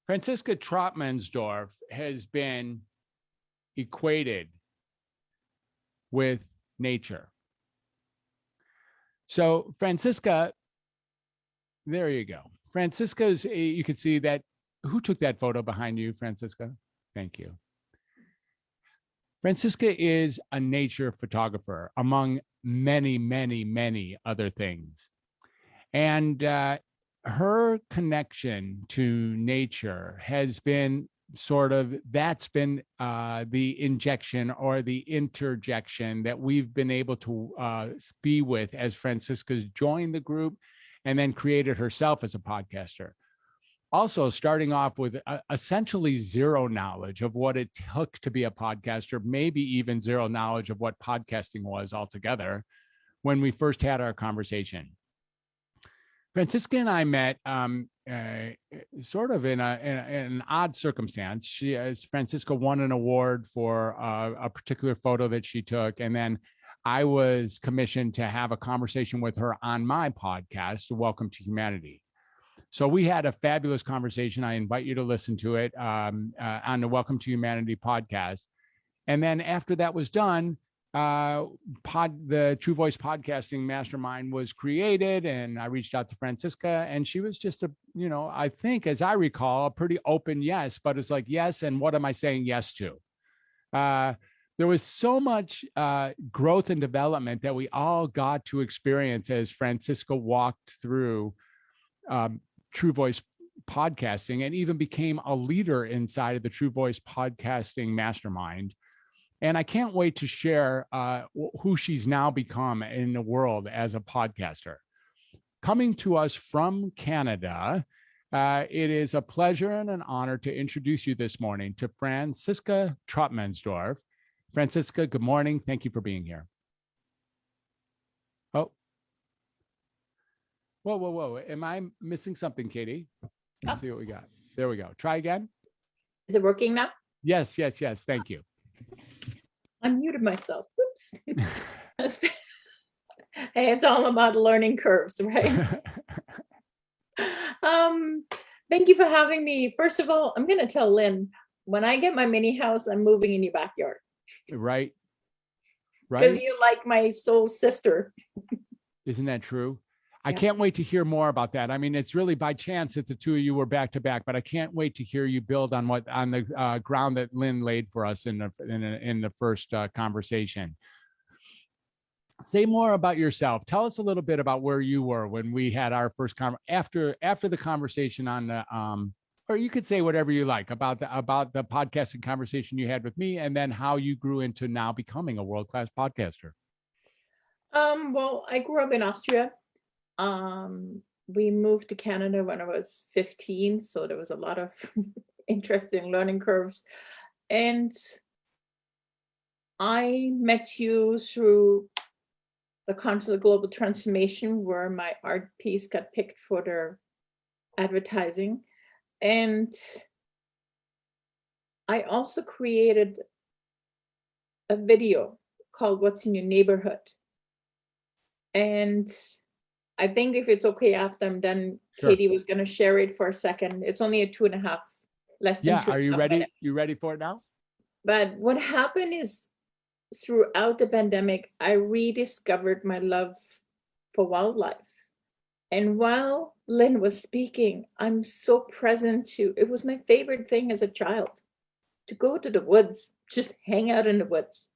Franziska Trauttmansdorff has been equated with nature. So Franziska, there you go. Franziska's, you can see that. Who took that photo behind you, Franziska? Thank you. Franziska is a nature photographer, among many, many, many other things. And her connection to nature has been that's been the injection or the interjection that we've been able to be with as Franziska's joined the group and then created herself as a podcaster. Also starting off with essentially zero knowledge of what it took to be a podcaster, maybe even zero knowledge of what podcasting was altogether when we first had our conversation. Franziska and I met sort of in an odd circumstance. Franziska won an award for a particular photo that she took, and then I was commissioned to have a conversation with her on my podcast, Welcome to Humanity. So we had a fabulous conversation. I invite you to listen to it on the Welcome to Humanity podcast. And then after that was done, the True Voice Podcasting Mastermind was created, and I reached out to Franziska, and she was just I think, as I recall, a pretty open yes, but it's like, yes, and what am I saying yes to? There was so much growth and development that we all got to experience as Franziska walked through True Voice Podcasting and even became a leader inside of the True Voice Podcasting Mastermind. And I can't wait to share who she's now become in the world as a podcaster. Coming to us from Canada, it is a pleasure and an honor to introduce you this morning to Franziska Trauttmansdorff. Franziska, good morning. Thank you for being here. Oh. Whoa. Am I missing something, Katie? Let's see what we got. There we go. Try again. Is it working now? Yes. Thank you. I muted myself. Whoops. Hey, it's all about learning curves, right? Thank you for having me. First of all, I'm going to tell Lynn, when I get my mini house, I'm moving in your backyard. Right. Because you're like my soul sister. Isn't that true? I can't wait to hear more about that. I mean, it's really by chance that the two of you were back to back, but I can't wait to hear you build on the ground that Lynn laid for us in the first conversation. Say more about yourself. Tell us a little bit about where you were when we had our first after the conversation on the or you could say whatever you like about the podcasting conversation you had with me, and then how you grew into now becoming a world-class podcaster. Well, I grew up in Austria. We moved to Canada when I was 15, so there was a lot of interesting learning curves. And I met you through the Conference of Global Transformation, where my art piece got picked for their advertising. And I also created a video called What's in Your Neighborhood. And I think if it's okay after I'm done, sure. Katie was going to share it for a second. It's only a 2.5, less than 2.5 are you ready? minutes. You ready for it now? But what happened is throughout the pandemic, I rediscovered my love for wildlife. And while Lynn was speaking, I'm so present to, it was my favorite thing as a child, to go to the woods, just hang out in the woods.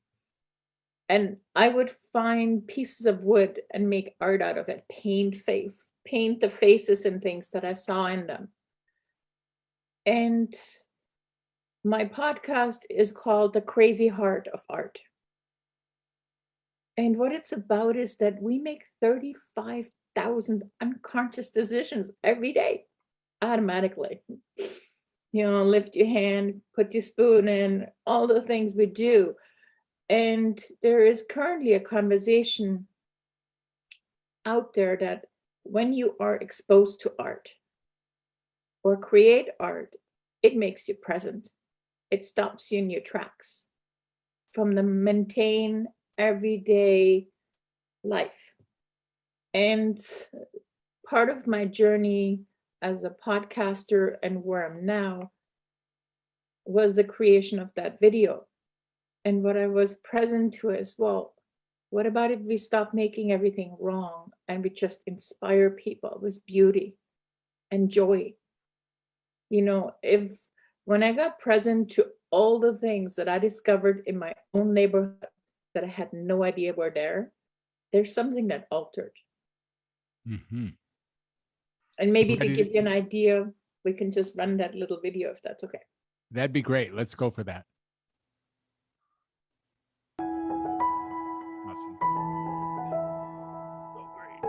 And I would find pieces of wood and make art out of it, paint the faces and things that I saw in them. And my podcast is called The Crazy Heart of Art. And what it's about is that we make 35,000 unconscious decisions every day, automatically. Lift your hand, put your spoon in, all the things we do. And there is currently a conversation out there that when you are exposed to art or create art, it makes you present. It stops you in your tracks from the mundane, everyday life. And part of my journey as a podcaster and where I'm now was the creation of that video. And what I was present to is, well, what about if we stop making everything wrong and we just inspire people with beauty and joy? You know, if when I got present to all the things that I discovered in my own neighborhood that I had no idea were there, there's something that altered. Mm-hmm. And maybe to Ready give you an idea, we can just run that little video if that's okay. That'd be great. Let's go for that. Awesome. So great.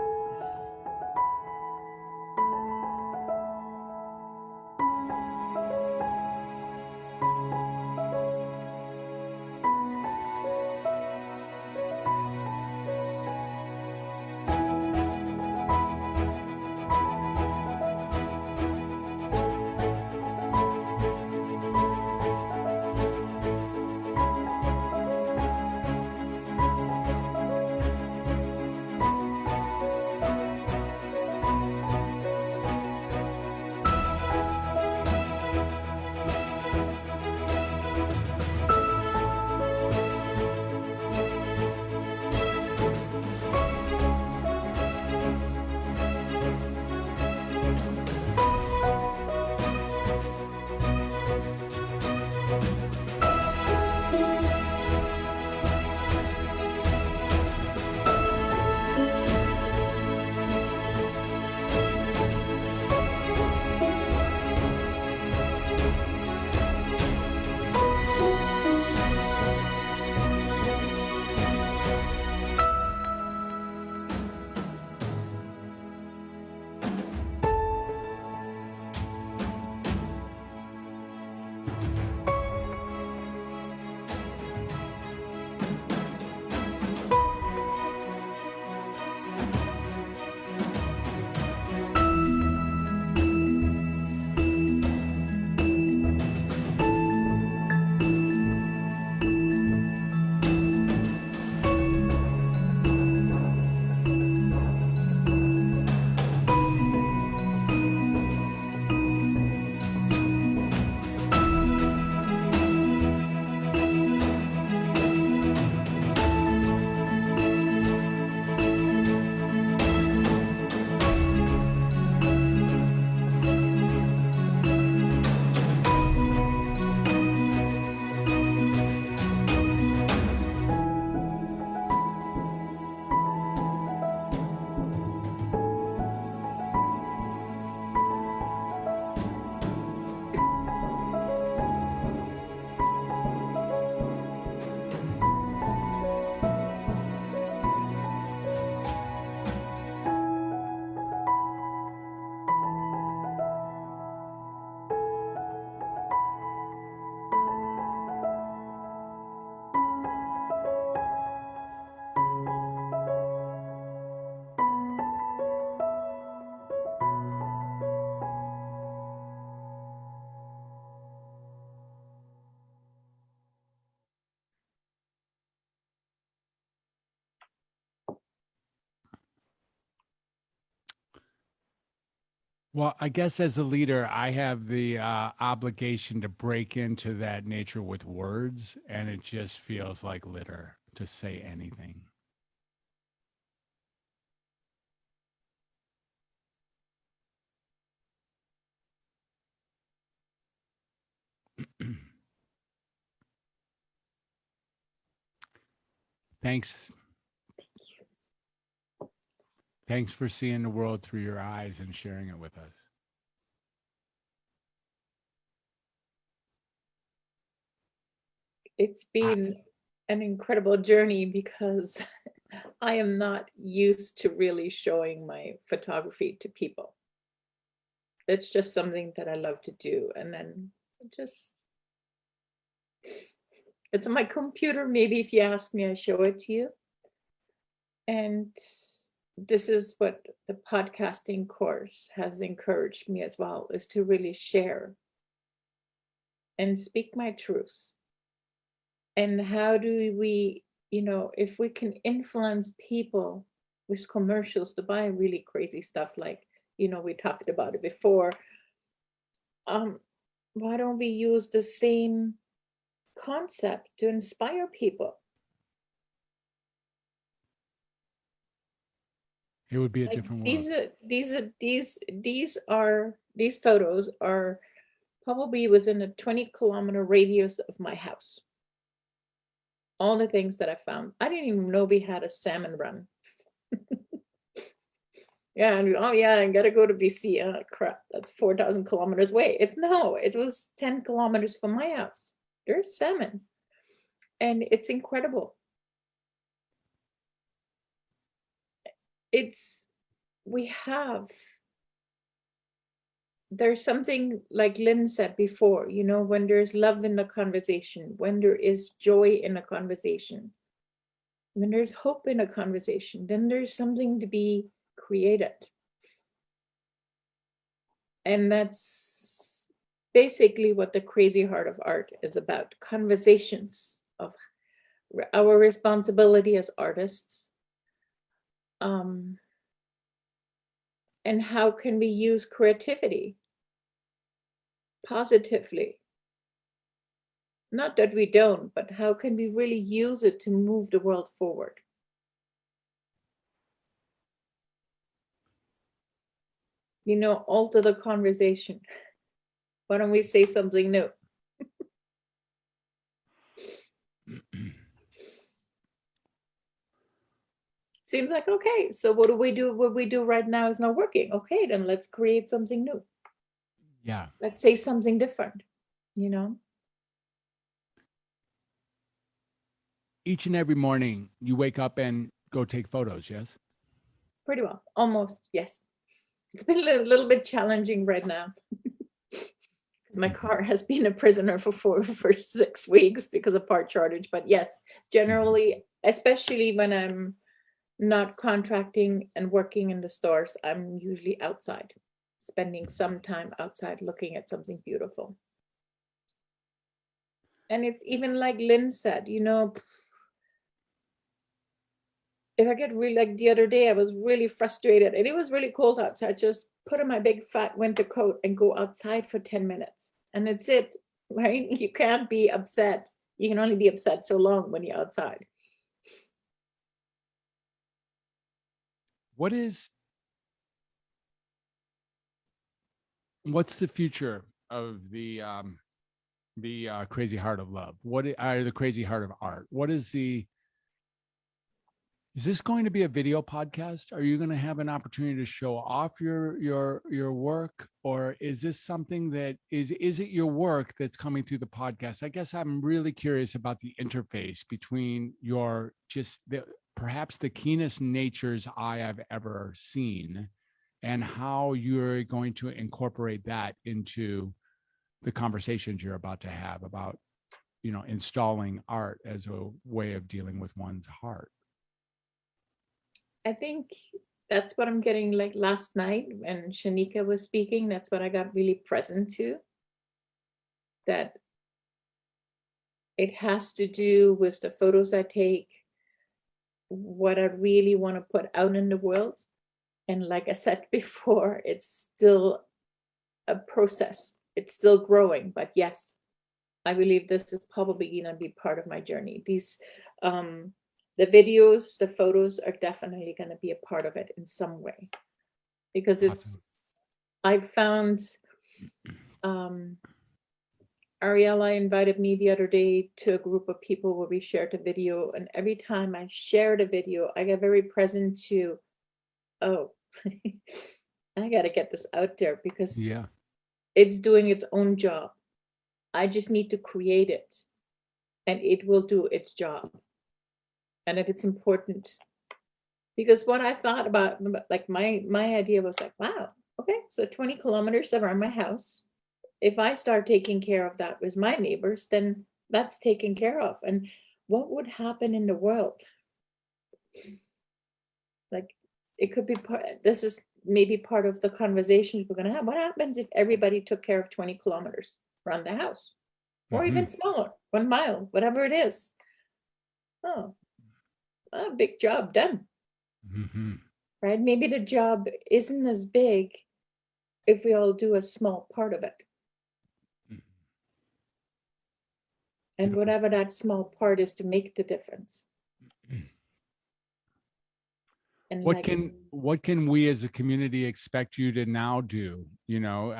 Well, I guess as a leader, I have the obligation to break into that nature with words, and it just feels like litter to say anything. Thanks. Thanks for seeing the world through your eyes and sharing it with us. It's been an incredible journey because I am not used to really showing my photography to people. It's just something that I love to do. And then it's on my computer. Maybe if you ask me, I show it to you. And this is what the podcasting course has encouraged me as well, is to really share and speak my truths. And how do we, if we can influence people with commercials to buy really crazy stuff like we talked about it before. Why don't we use the same concept to inspire people? It would be a Like different world. these photos are probably within a 20-kilometer radius of my house. All the things that I found. I didn't even know we had a salmon run. Yeah, and oh yeah, I gotta go to BC. Oh crap, that's 4,000 kilometers away. It was 10 kilometers from my house. There's salmon. And it's incredible. There's something like Lynn said before, when there's love in the conversation, when there is joy in a conversation, when there's hope in a conversation, then there's something to be created. And that's basically what the crazy heart of art is about. Conversations of our responsibility as artists. And how can we use creativity positively? Not that we don't, but how can we really use it to move the world forward? Alter the conversation. Why don't we say something new? Seems like, okay, so what do we do? What we do right now is not working. Okay, then let's create something new. Yeah. Let's say something different, Each and every morning you wake up and go take photos, yes? Pretty well. Almost, yes. It's been a little bit challenging right now. My car has been a prisoner for 6 weeks because of part shortage. But yes, generally, especially when I'm not contracting and working in the stores, I'm usually outside, spending some time outside looking at something beautiful. And it's even like Lynn said, if I get really, like the other day, I was really frustrated and it was really cold outside. I just put on my big fat winter coat and go outside for 10 minutes. And that's it, right? You can't be upset. You can only be upset so long when you're outside. What's the future of the crazy heart of love? The crazy heart of art? Is this going to be a video podcast? Are you going to have an opportunity to show off your work, or is this something that is it your work that's coming through the podcast? I guess I'm really curious about the interface between perhaps the keenest nature's eye I've ever seen, and how you're going to incorporate that into the conversations you're about to have about, installing art as a way of dealing with one's heart. I think that's what I'm getting, like last night when Shanika was speaking, that's what I got really present to. That it has to do with the photos I take, what I really want to put out in the world. And like I said before, it's still a process. It's still growing, but yes, I believe this is probably going to be part of my journey. The videos, the photos are definitely going to be a part of it in some way, because I found, Ariella invited me the other day to a group of people where we shared a video, and every time I shared a video, I get very present to, oh, I got to get this out there because it's doing its own job. I just need to create it and it will do its job. And that it's important, because what I thought about, like my idea was like, wow, okay, so 20 kilometers around my house, if I start taking care of that with my neighbors, then that's taken care of. And what would happen in the world? Like, it could be this is maybe part of the conversations we're going to have. What happens if everybody took care of 20 kilometers around the house, or even smaller, 1 mile, whatever it is? Oh, a big job done. Right? Maybe the job isn't as big if we all do a small part of it. And Beautiful. whatever that small part is to make the difference. And what can we as a community expect you to now do? You know,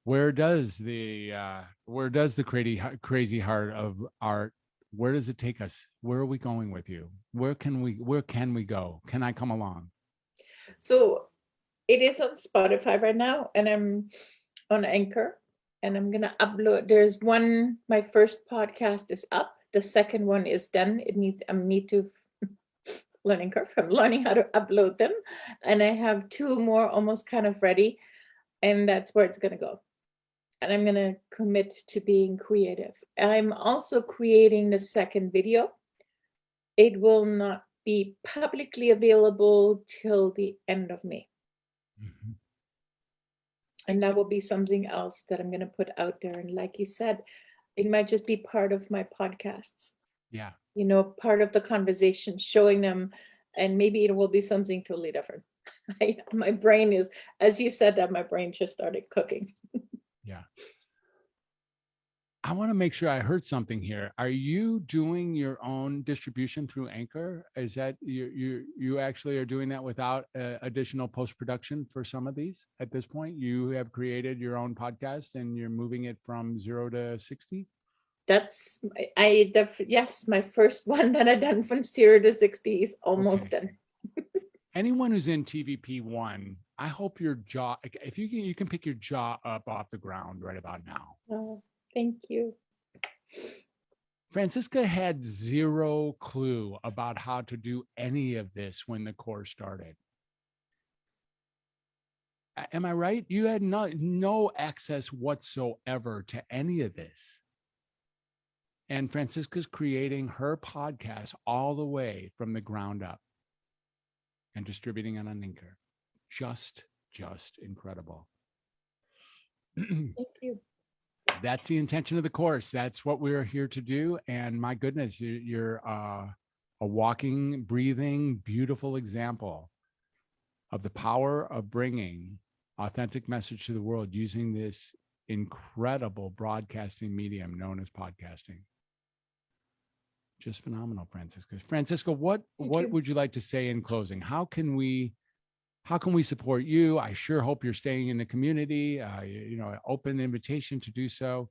where does the crazy heart of art, where does it take us? Where are we going with you? Where can we go? Can I come along? So it is on Spotify right now, and I'm on Anchor, and I'm gonna upload. There's one, my first podcast is up. The second one is done. I need to learning curve. I'm learning how to upload them, and I have two more almost kind of ready, and that's where it's gonna go. And I'm gonna commit to being creative. I'm also creating the second video. It will not be publicly available till the end of May. Mm-hmm. And that will be something else that I'm going to put out there. And like you said, it might just be part of my podcasts. Yeah. You know, part of the conversation, showing them, and maybe it will be something totally different. My brain is, as you said, that my brain just started cooking. Yeah. I want to make sure I heard something here. Are you doing your own distribution through Anchor? Is that you actually are doing that without additional post-production for some of these at this point? You have created your own podcast and you're moving it from 0 to 60? That's yes, my first one that I done from 0 to 60 is almost done. Anyone who's in TVP1, I hope your jaw, if you can pick your jaw up off the ground right about now. Oh, thank you. Franziska had zero clue about how to do any of this when the course started. Am I right? You had no access whatsoever to any of this. And Franziska's creating her podcast all the way from the ground up and distributing it on Anchor. Just incredible. Thank you. That's the intention of the course. That's what we're here to do. And my goodness, you're a walking, breathing, beautiful example of the power of bringing authentic message to the world using this incredible broadcasting medium known as podcasting. Just phenomenal, Franziska. Franziska, what would you like to say in closing? How can we support you? I sure hope you're staying in the community. Open invitation to do so.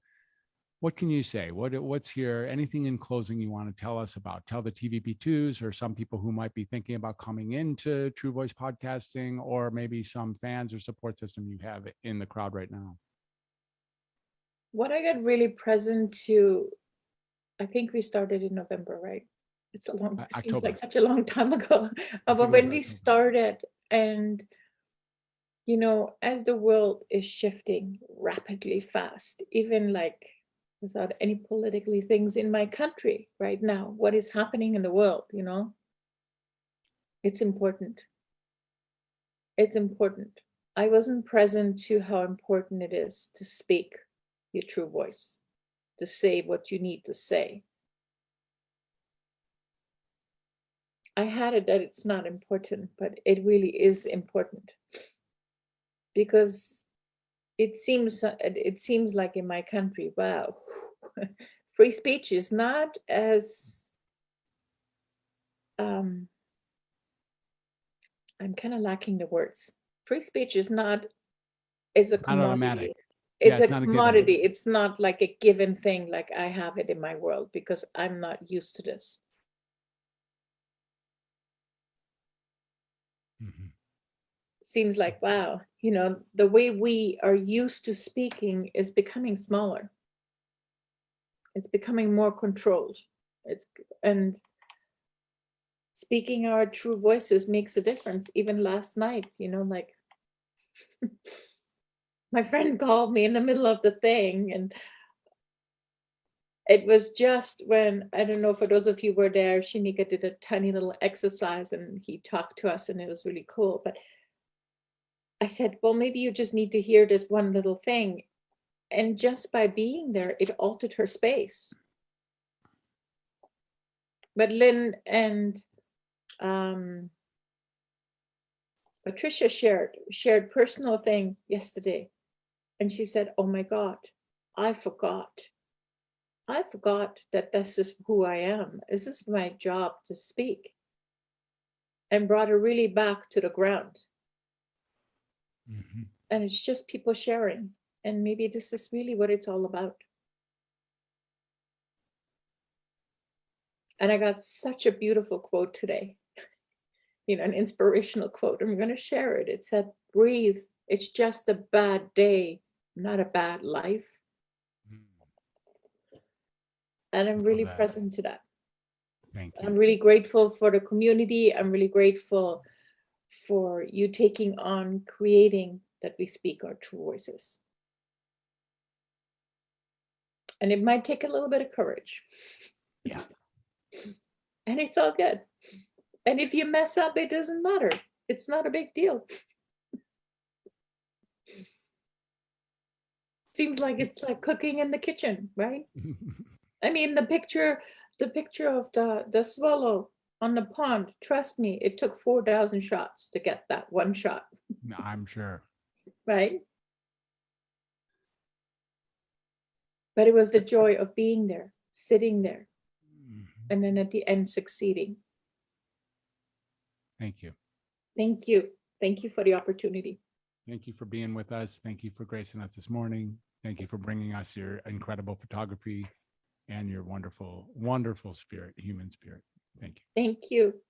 What can you say? What's here? Anything in closing you want to tell us about? Tell the TVP2s or some people who might be thinking about coming into True Voice podcasting, or maybe some fans or support system you have in the crowd right now. What I got really present to, I think we started in November, right? It's seems like such a long time ago. But when we started, and as the world is shifting rapidly fast, even like without any politically things in my country right now, what is happening in the world, it's important. It's important. I wasn't present to how important it is to speak your true voice, to say what you need to say. I had it that it's not important, but it really is important, because it seems like in my country, wow, free speech is not as I'm kind of lacking the words. Free speech is not as a commodity. It's a commodity. It's not like a given thing like I have it in my world, because I'm not used to this. Mm-hmm. Seems like, wow, the way we are used to speaking is becoming smaller. It's becoming more controlled. And speaking our true voices makes a difference. Even last night, like my friend called me in the middle of the thing, and it was just when, I don't know, for those of you who were there, Shanika did a tiny little exercise and he talked to us, and it was really cool. But I said, well, maybe you just need to hear this one little thing. And just by being there, it altered her space. But Lynn and Patricia shared personal thing yesterday, and she said, "Oh my God, I forgot. I forgot that this is who I am. This is my job to speak," and brought her really back to the ground. Mhm. And it's just people sharing, and maybe this is really what it's all about. And I got such a beautiful quote today, an inspirational quote. I'm going to share it. It said, "Breathe. It's just a bad day, not a bad life." Mm. And I'm Love really that. present to that. Thank I'm you. really grateful for the community. I'm really grateful for you taking on creating that we speak our true voices. And it might take a little bit of courage. Yeah. And it's all good. And if you mess up, it doesn't matter. It's not a big deal. Seems like it's like cooking in the kitchen, right? I mean, the picture of the swallow on the pond, trust me, it took 4,000 shots to get that one shot, I'm sure. right? But it was the joy of being there, sitting there, Mhm. and then at the end succeeding. Thank you. Thank you. Thank you for the opportunity. Thank you for being with us. Thank you for gracing us this morning. Thank you for bringing us your incredible photography and your wonderful, wonderful spirit, human spirit. Thank you. Thank you.